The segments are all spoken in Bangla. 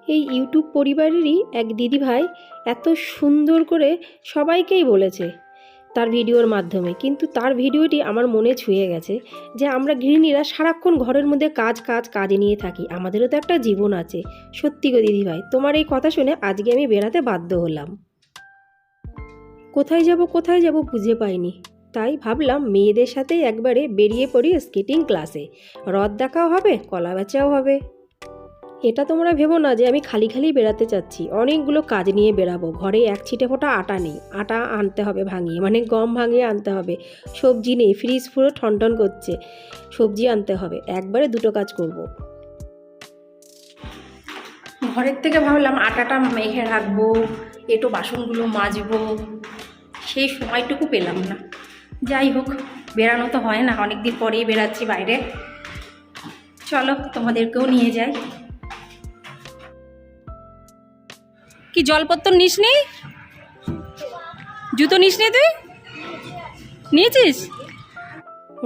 এই ইউটিউব পরিবারেরই এক দিদিভাই এত সুন্দর করে সবাইকেই বলেছে তার ভিডিওর মাধ্যমে, কিন্তু তার ভিডিওটি আমার মনে ছুঁয়ে গেছে যে আমরা গৃহিণীরা সারাক্ষণ ঘরের মধ্যে কাজ নিয়ে থাকি, আমাদেরও তো একটা জীবন আছে। সত্যি গো দিদিভাই, তোমার এই কথা শুনে আজকে আমি বেরাতে বাধ্য হলাম। কোথায় যাব বুঝে পাইনি, তাই ভাবলাম মেয়েদের সাথে একবারে বেরিয়ে পড়ি স্কেটিং ক্লাসে। হ্রদ দেখাও হবে, কলা বেচাও হবে। এটা তোমরা ভেবো না যে আমি খালি বেরাতে চাচ্ছি, অনেকগুলো কাজ নিয়ে বেরাবো। ঘরে এক ছিটে ফোঁটা আটা নেই, আটা আনতে হবে ভাঙিয়ে, মানে গম ভাঙিয়ে আনতে হবে। সবজি নেই, ফ্রিজ পুরো ঠনঠন করছে, সবজি আনতে হবে। একবারে দুটো কাজ করব। ঘরের থেকে ভাবলাম আটাটা মেখে রাখবো, একটু বাসনগুলো মাজবো, সেই সময়টুকু পেলাম না। যাই হোক, বেরানো তো হয় না, অনেকদিন পরেই বেরাচ্ছি বাইরে। চলো তোমাদেরকেও নিয়ে যাই। কি জলপত্র নিস নি? জুতো নিস নি? তুই নিয়েছিস?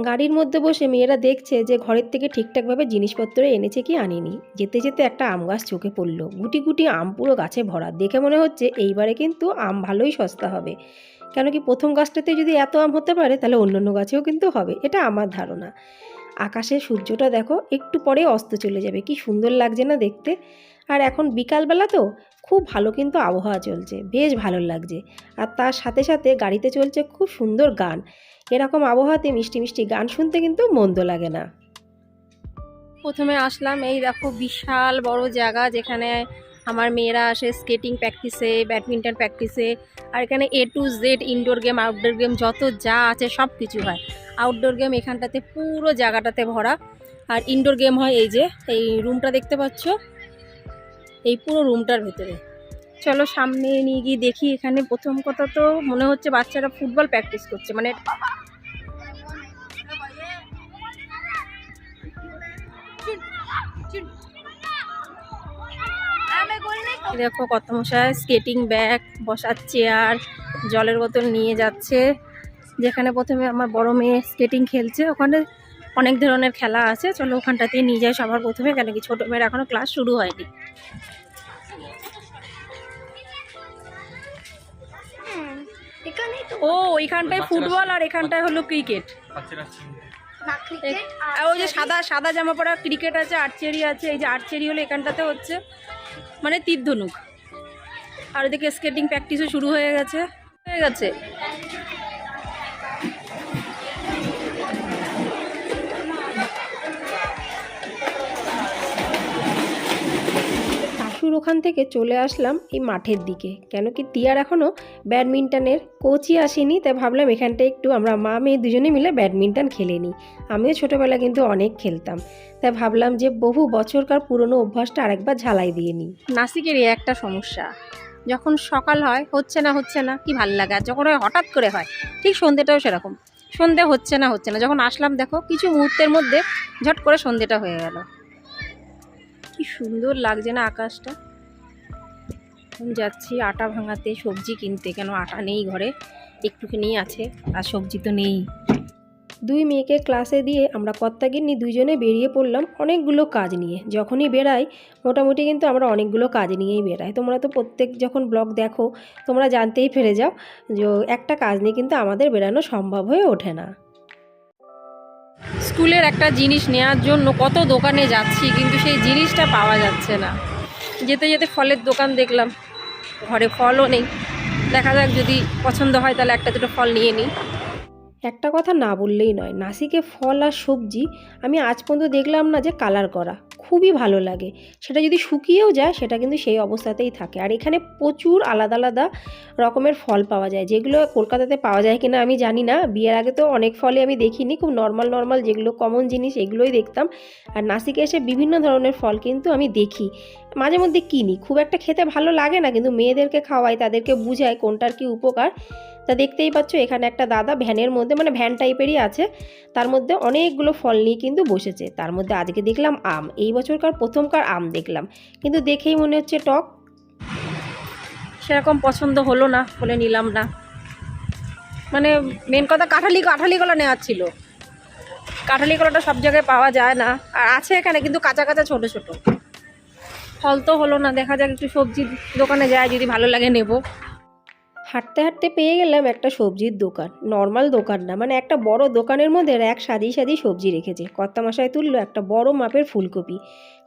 গাড়ির মধ্যে বসে মেয়েরা দেখছে যে ঘরের থেকে ঠিকঠাকভাবে জিনিসপত্র এনেছে কি আনেনি। যেতে যেতে একটা আম গাছ চোখে পড়লো, গুটি গুটি আম পুরো গাছে ভরা। দেখে মনে হচ্ছে এইবারে কিন্তু আম ভালোই সস্তা হবে, কেন কি প্রথম গাছটাতে যদি এত আম হতে পারে তাহলে অন্যান্য গাছেও কিন্তু হবে, এটা আমার ধারণা। আকাশে সূর্যটা দেখো, একটু পরে অস্ত চলে যাবে, কি সুন্দর লাগছে না দেখতে। আর এখন বিকালবেলা তো খুব ভালো কিন্তু আবহাওয়া চলছে, বেশ ভালো লাগছে। আর তার সাথে সাথে গাড়িতে চলছে খুব সুন্দর গান। এরকম আবহাওয়াতে মিষ্টি মিষ্টি গান শুনতে কিন্তু মন্দ লাগে না। প্রথমে আসলাম, এই দেখো বিশাল বড় জায়গা যেখানে আমার মেয়েরা আসে স্কেটিং প্র্যাকটিসে, ব্যাডমিন্টন প্র্যাকটিসে। আর এখানে A to Z indoor game, outdoor game যত যা আছে সব কিছু হয়। আউটডোর গেম এখানটাতে পুরো জায়গাটাতে ভরা, আর ইনডোর গেম হয় এই যে এই রুমটা দেখতে পাচ্ছ, এই পুরো রুমটার ভেতরে। চলো সামনে নিয়ে গিয়ে দেখি। এখানে প্রথম কথা তো মনে হচ্ছে বাচ্চারা ফুটবল প্র্যাকটিস করছে, মানে দেখো কত মশাই স্কেটিং ব্যাগ, বসার চেয়ার, জলের বোতল নিয়ে যাচ্ছে। যেখানে প্রথমে আমার বড় মেয়ে স্কেটিং খেলছে, ওখানে অনেক ধরনের খেলা আছে। চলো ওখানটাতেই নিয়ে যায় সবার প্রথমে, কেন কি ছোটো মেয়ের এখনও ক্লাস শুরু হয়নি। ও ওইখানটায় ফুটবল আর এখানটায় হলো ক্রিকেট। ওই যে সাদা সাদা জামা পরা ক্রিকেট আছে, আর্চারি আছে। এই যে আর্চারি হলো এখানটাতে হচ্ছে মানে তীর ধনুক। আর ওদিকে স্কেটিং প্র্যাকটিসও শুরু হয়ে গেছে। শাশুর ওখান থেকে চলে আসলাম এই মাঠের দিকে, কেন কি টিয়ার এখনও ব্যাডমিন্টনের কোচই আসেনি। তাই ভাবলাম এখানটায় একটু আমরা মা মেয়ে দুজনে মিলে ব্যাডমিন্টন খেলে নিই। আমিও ছোটোবেলা কিন্তু অনেক খেলতাম, তাই ভাবলাম যে বহু বছরকার পুরনো অভ্যাসটা আরেকবার ঝালাই দিয়ে নিই। নাসিকেরই একটা সমস্যা, যখন সকাল হয় হচ্ছে না কি ভাল লাগে, আর যখন হঠাৎ করে হয় ঠিক সন্ধ্যেটাও সেরকম। সন্ধ্যে হচ্ছে না যখন আসলাম দেখো কিছু মুহূর্তের মধ্যে ঝট করে সন্ধ্যেটা হয়ে গেল। কি সুন্দর লাগছে না আকাশটা। যাচ্ছি আটা ভাঙাতে, সবজি কিনতে, কেন আটা নেই ঘরে, একটুখানি আছে, আর সবজি তো নেই। দুই মেয়েকে ক্লাসে দিয়ে আমরা কর্তাগিন্নি দুইজনে বেরিয়ে পড়লাম অনেকগুলো কাজ নিয়ে। যখনই বেরাই মোটামুটি কিন্তু আমরা অনেকগুলো কাজ নিয়েই বেরাই। তোমরা তো প্রত্যেক যখন ব্লগ দেখো তোমরা জানতেই পেরে যাও যে একটা কাজ নিয়ে কিন্তু আমাদের বেরানো সম্ভব হয়ে ওঠে না। স্কুলের একটা জিনিস নেওয়ার জন্য কত দোকানে যাচ্ছি, কিন্তু সেই জিনিসটা পাওয়া যাচ্ছে না। যেতে যেতে ফলের দোকান দেখলাম, ঘরে ফলও নেই। দেখা যাক যদি পছন্দ হয় তাহলে একটা দুটো ফল নিয়ে নিই। একটা কথা না বললেই নয়, নাসিকে ফল আর সবজি আমি আজ পর্যন্ত দেখলাম না যে কালার করা। খুবই ভালো লাগে, সেটা যদি শুকিয়েও যায় সেটা কিন্তু সেই অবস্থাতেই থাকে। আর এখানে প্রচুর আলাদা আলাদা রকমের ফল পাওয়া যায়, যেগুলো কলকাতাতে পাওয়া যায় কিনা আমি জানি না। বিয়ের আগে তো অনেক ফলই আমি দেখিনি, খুব নর্মাল যেগুলো কমন জিনিস এগুলোই দেখতাম। আর নাসিকে এসে বিভিন্ন ধরনের ফল কিন্তু আমি দেখি, মাঝে মধ্যে কিনি। খুব একটা খেতে ভালো লাগে না, কিন্তু মেয়েদেরকে খাওয়াই, তাদেরকে বুঝাই কোনটার কি উপকার। তা দেখতেই পাচ্ছ এখানে একটা দাদা ভ্যানের মধ্যে, মানে ভ্যান টাইপেরই আছে, তার মধ্যে অনেকগুলো ফল নিয়ে কিন্তু বসেছে। তার মধ্যে আজকে দেখলাম আম, এই বছরকার প্রথমকার আম দেখলাম, কিন্তু দেখেই মনে হচ্ছে টক। সেরকম পছন্দ হলো না বলে নিলাম না। মানে মেন কথা কাঁঠালি কলা নেওয়ার ছিল। কাঁঠালি কলাটা সব জায়গায় পাওয়া যায় না, আর আছে এখানে কিন্তু কাঁচা ছোট ছোট। ফল তো হলো না, দেখা যাক একটু সবজির দোকানে যায়, যদি ভালো লাগে নেব। হাঁটতে হাঁটতে পেয়ে গেলাম একটা সবজির দোকান, নর্মাল দোকান না, মানে একটা বড় দোকানের মধ্যে র্যাক সাজিয়ে সাজিয়ে সবজি রেখেছে। কর্তামশাই তুললো একটা বড় মাপের ফুলকপি,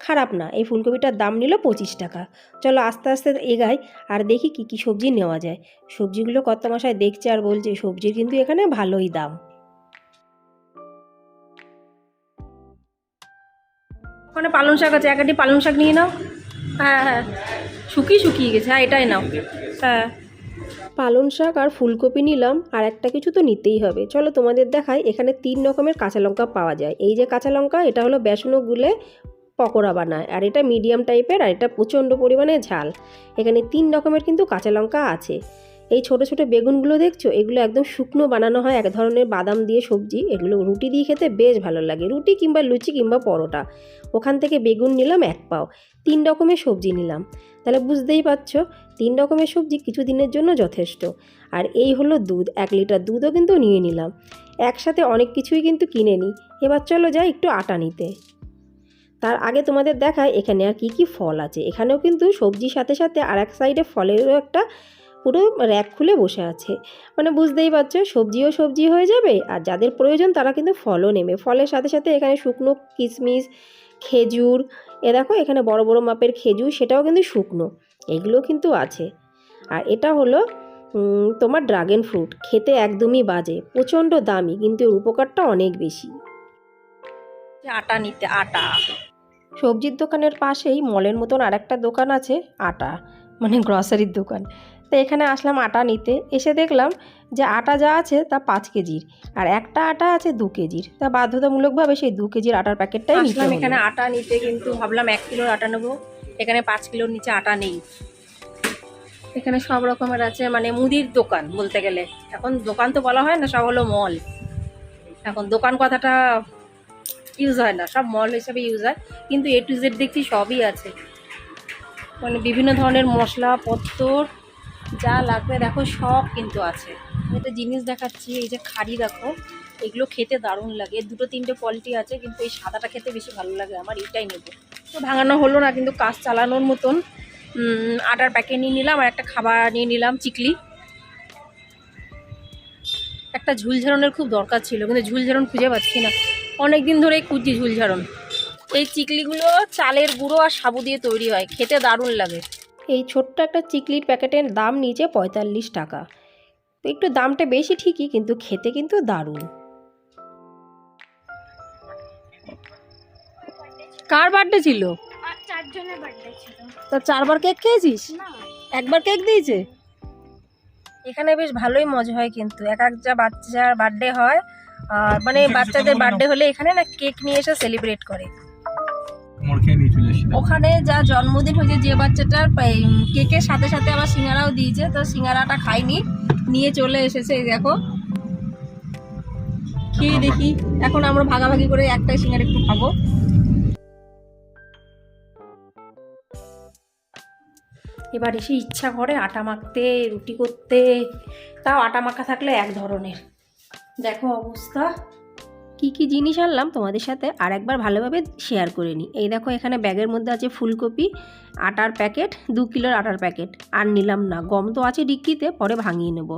খারাপ না। এই ফুলকপিটার দাম নিল 25 টাকা। চলো আস্তে আস্তে এগাই আর দেখি কি কি সবজি নেওয়া যায়। সবজিগুলো কর্তামশাই দেখছে আর বলছে সবজির কিন্তু এখানে ভালোই দাম। ওখানে পালং শাক আছে, একাটি পালং শাক নিয়ে নাও। হ্যাঁ হ্যাঁ, শুকিয়ে গেছে। হ্যাঁ এটাই নাও। হ্যাঁ, পালং শাক আর ফুলকপি নিলাম, আর একটা কিছু তো নিতেই হবে। চলো তোমাদের দেখাই, এখানে 3 রকমের কাঁচা লঙ্কা পাওয়া যায়। এই যে কাঁচা লঙ্কা, এটা হলো বেসনও গুলে পকোড়া বানায়, আর এটা মিডিয়াম টাইপের, আর এটা প্রচণ্ড পরিমাণে ঝাল। এখানে 3 রকমের কিন্তু কাঁচা লঙ্কা আছে। এই ছোট ছোট বেগুনগুলো দেখছো, এগুলো একদম শুকনো বানানো হয়, এক ধরনের বাদাম দিয়ে সবজি। এগুলো রুটি দিয়ে খেতে বেশ ভালো লাগে, রুটি কিংবা লুচি কিংবা পরোটা। ওখান থেকে বেগুন নিলাম 1 পাও। 3 রকমের সবজি নিলাম, তাহলে বুঝতেই পারছো 3 রকমের সবজি কিছু দিনের জন্য যথেষ্ট। আর এই হলো দুধ, 1 লিটার দুধও কিন্তু নিয়ে নিলাম। একসাথে অনেক কিছুই কিন্তু কিনে নিই। এবার চলো যাই একটু আটা নিতে। তার আগে তোমাদের দেখায় এখানে আর কি ফল আছে। এখানেও কিন্তু সবজির সাথে সাথে আর এক সাইডে ফলেরও একটা পুরো র্যাক খুলে বসে আছে। মানে বুঝতেই পারছো, সবজিও সবজি হয়ে যাবে, আর যাদের প্রয়োজন তারা কিন্তু ফলও নেবে। ফলের সাথে সাথে এখানে শুকনো কিশমিশ, খেজুর, এ দেখো এখানে বড় বড় মাপের খেজুর, সেটাও কিন্তু শুকনো, এগুলো কিন্তু আছে। আর এটা হলো তোমার ড্রাগন ফ্রুট, খেতে একদমই বাজে, প্রচণ্ড দামি, কিন্তু এর উপকারটা অনেক বেশি। আটা নিতে, আটা। সবজির দোকানের পাশেই মলের মতন আর একটা দোকান আছে, আটা মানে গ্রসারির দোকান। তো এখানে আসলাম আটা নিতে। এসে দেখলাম যে আটা যা আছে তা 5 কেজির, আর একটা আটা আছে 2 কেজির। তা বাধ্যতামূলকভাবে সেই 2 কেজির আটার প্যাকেটটাই নিলাম। এখানে আটা নিতে, কিন্তু ভাবলাম 1 কিলোর আটা নেবো। এখানে 5 কিলোর নিচে আটা নেই। এখানে সব রকমের আছে, মানে মুদির দোকান বলতে গেলে। এখন দোকান তো বলা হয় না, সব হলো মল। এখন দোকান কথাটা ইউজ হয় না, সব মল হিসেবে ইউজ হয়। কিন্তু A to Z দেখছি সবই আছে, মানে বিভিন্ন ধরনের মশলাপত্র যা লাগবে দেখো সব কিন্তু আছে। একটা জিনিস দেখাচ্ছি, এই যে খাড়ি দেখো, এগুলো খেতে দারুণ লাগে। 2-3টে কোয়ালিটি আছে, কিন্তু এই সাদাটা খেতে বেশি ভালো লাগে আমার, এটাই নেব। তো ভাঙানো হলো না, কিন্তু কাজ চালানোর মতন আটার প্যাকেট নিয়ে নিলাম, আর একটা খাবার নিয়ে নিলাম, চিকলি। একটা ঝুলঝারনের খুব দরকার ছিল, কিন্তু ঝুলঝারন খুঁজে পাচ্ছি না, অনেক দিন ধরেই খুঁজছি ঝুলঝারন। এই চিকলিগুলো চালের গুঁড়ো আর সাবু দিয়ে তৈরি হয়, খেতে দারুণ লাগে। এই ছোট্ট একটা চিকলির প্যাকেটের দাম নিচে 45 টাকা। তো একটু দামটা বেশি ঠিকই, কিন্তু খেতে কিন্তু দারুণ। কার বার্থডে ছিল? 4 জনের বার্থডে ছিল। তা 4বার কেক খেয়েছিস? না, একবার কেক দিয়েছে। এখানে বেশ ভালোই মজা হয়, কিন্তু এক একটা বাচ্চার বার্থডে হয়, আর মানে বাচ্চাদের বার্থডে হলে এখানে না কেক নিয়ে এসে সেলিব্রেট করে। ওখানে যা জন্মদিন হয়েছে যে বাচ্চাটার, কেকের সাথে সাথে আবার সিঙ্গারাও দিয়েছে। তো সিঙ্গারাটা খাইনি, নিয়ে চলে এসেছে। এই দেখো, খেয়ে দেখি। এখন আমরা ভাগাভাগি করে একটাই সিঙ্গারা একটু খাবো। এবার এসে ইচ্ছা করে আটা মাখতে, রুটি করতে। তাও আটা মাখা থাকলে এক ধরনের। দেখো অবস্থা, কি কি জিনিস আনলাম তোমাদের সাথে আর একবার ভালোভাবে শেয়ার করে নিই। এই দেখো এখানে ব্যাগের মধ্যে আছে ফুলকপি, আটার প্যাকেট, 2 কিলোর আটার প্যাকেট। আর নিলাম না, গম তো আছে ডিক্কিতে, পরে ভাঙিয়ে নেব।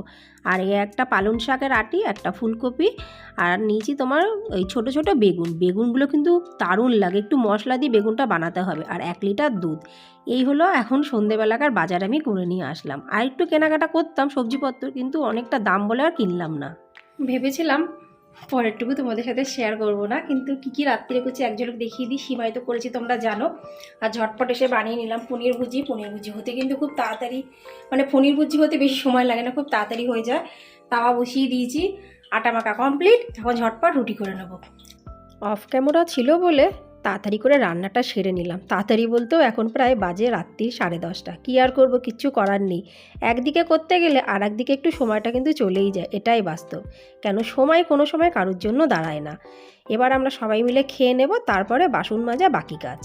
আর এই একটা পালং শাকের আটি, একটা ফুলকপি, আর নিয়েছি তোমার ওই ছোটো ছোটো বেগুন। বেগুনগুলো কিন্তু দারুণ লাগে, একটু মশলা দিয়ে বেগুনটা বানাতে হবে। আর 1 লিটার দুধ। এই হলো এখন সন্ধেবেলাকার বাজার আমি করে নিয়ে আসলাম। আর একটু কেনাকাটা করতাম সবজিপত্র, কিন্তু অনেকটা দাম বলে আর কিনলাম না। ভেবেছিলাম পরেরটুকু তোমাদের সাথে শেয়ার করবো না, কিন্তু কী কী রাত্রে করছি এক ঝলক দেখিয়ে দিই। সিমাই তো করেছি তোমরা জানো, আর ঝটপট এসে বানিয়ে নিলাম পনির ভুজি। পনির ভুজি হতে কিন্তু খুব তাড়াতাড়ি, মানে পনির ভুজি হতে বেশি সময় লাগে না, খুব তাড়াতাড়ি হয়ে যায়। তাওয়া বসিয়ে দিয়েছি, আটা মাখা কমপ্লিট, এখন ঝটপট রুটি করে নেব। অফ ক্যামেরা ছিল বলে তাড়াতাড়ি করে রান্নাটা সেরে নিলাম। তাড়াতাড়ি বলতেও এখন প্রায় বাজে রাত্রি 10:30। কী আর করবো, কিচ্ছু করার নেই। একদিকে করতে গেলে আর একদিকে একটু সময়টা কিন্তু চলেই যায়, এটাই বাস্তব। কেন সময় কোনো সময় কারোর জন্য দাঁড়ায় না। এবার আমরা সবাই মিলে খেয়ে নেব, তারপরে বাসন মাজা বাকি কাজ।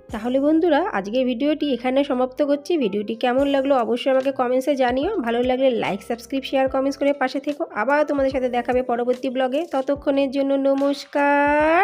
তাহলে বন্ধুরা, আজকের ভিডিওটি এখানে সমাপ্ত করছি। ভিডিওটি কেমন লাগলো অবশ্যই আমাকে কমেন্টসে জানিও। ভালো লাগলে লাইক, সাবস্ক্রাইব, শেয়ার, কমেন্টস করে পাশে থেকো। আবার তোমাদের সাথে দেখাবে পরবর্তী ব্লগে। ততক্ষণের জন্য নমস্কার।